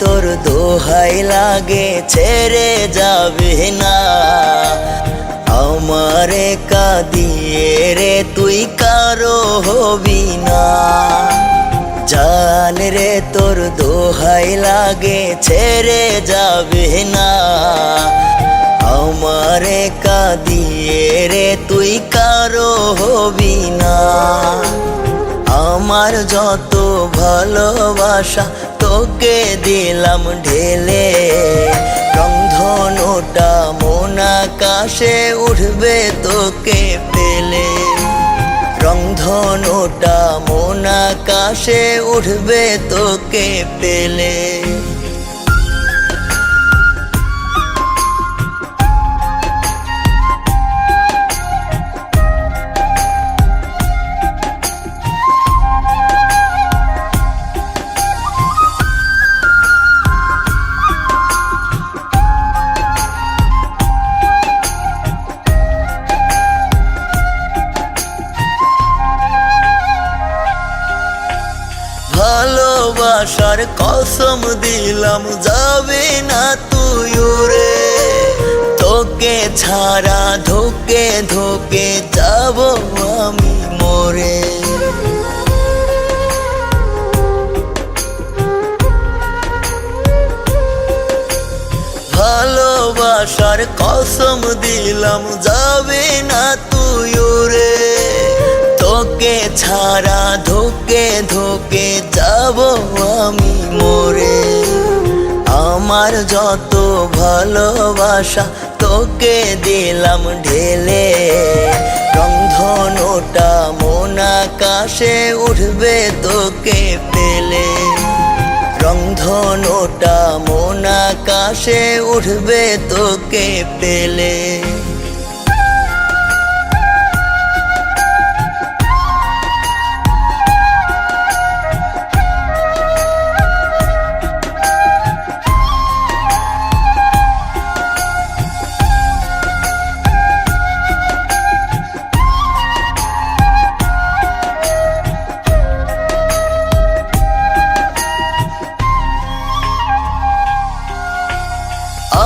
তোর দোহাই লাগে ছেড়ে যাবে না। আমারে কাঁদিয়ে রে তুই কারো হবি না। জান রে তোর দোহাই লাগে ছেড়ে যাবে না। আমারে কাঁদিয়ে রে তুই কারো হবি না। আমার যত ভালোবাসা তোকে দিলাম ঢেলে, রংধনুটা মন আকাশে উঠবে তোকে পেলে। রংধনুটা মন আকাশে উঠবে তোকে পেলে। ভালোবাসার কসম দিলাম যাবে না তুই উড়ে, তোকে ছাড়া ধোকে ধোকে যাব আমি মরে। ভালোবাসার কসম দিলাম যাবে না তুই উড়ে, তোকে ছাড়া ধোকে ধোকে যাব আমি মরে। আমার যত ভালোবাসা তোকে দিলাম ঢেলে, রংধনুটা মন আকাশে উঠবে তোকে পেলে। রংধনুটা মন আকাশে উঠবে তোকে পেলে।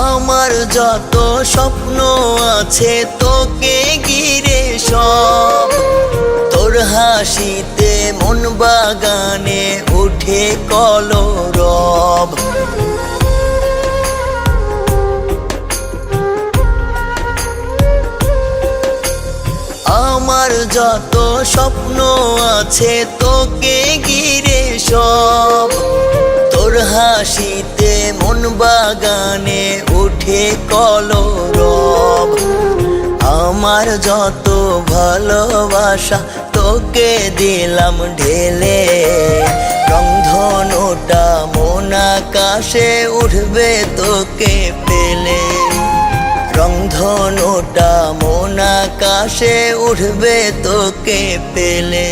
আমার যত স্বপ্ন আছে তোকে ঘিরে সব, তোর হাসিতে মন বাগানে উঠে কলরব। আমার যত স্বপ্ন আছে তোকে ঘিরে সব, তোর হাসিতে মন বাগানে উঠে কলরব। আমার যত ভালোবাসা তোকে দিলাম ঢেলে, রংধনুটা মন আকাশে উঠবে তোকে পেলে। রংধনুটা মন আকাশে উঠবে তোকে পেলে।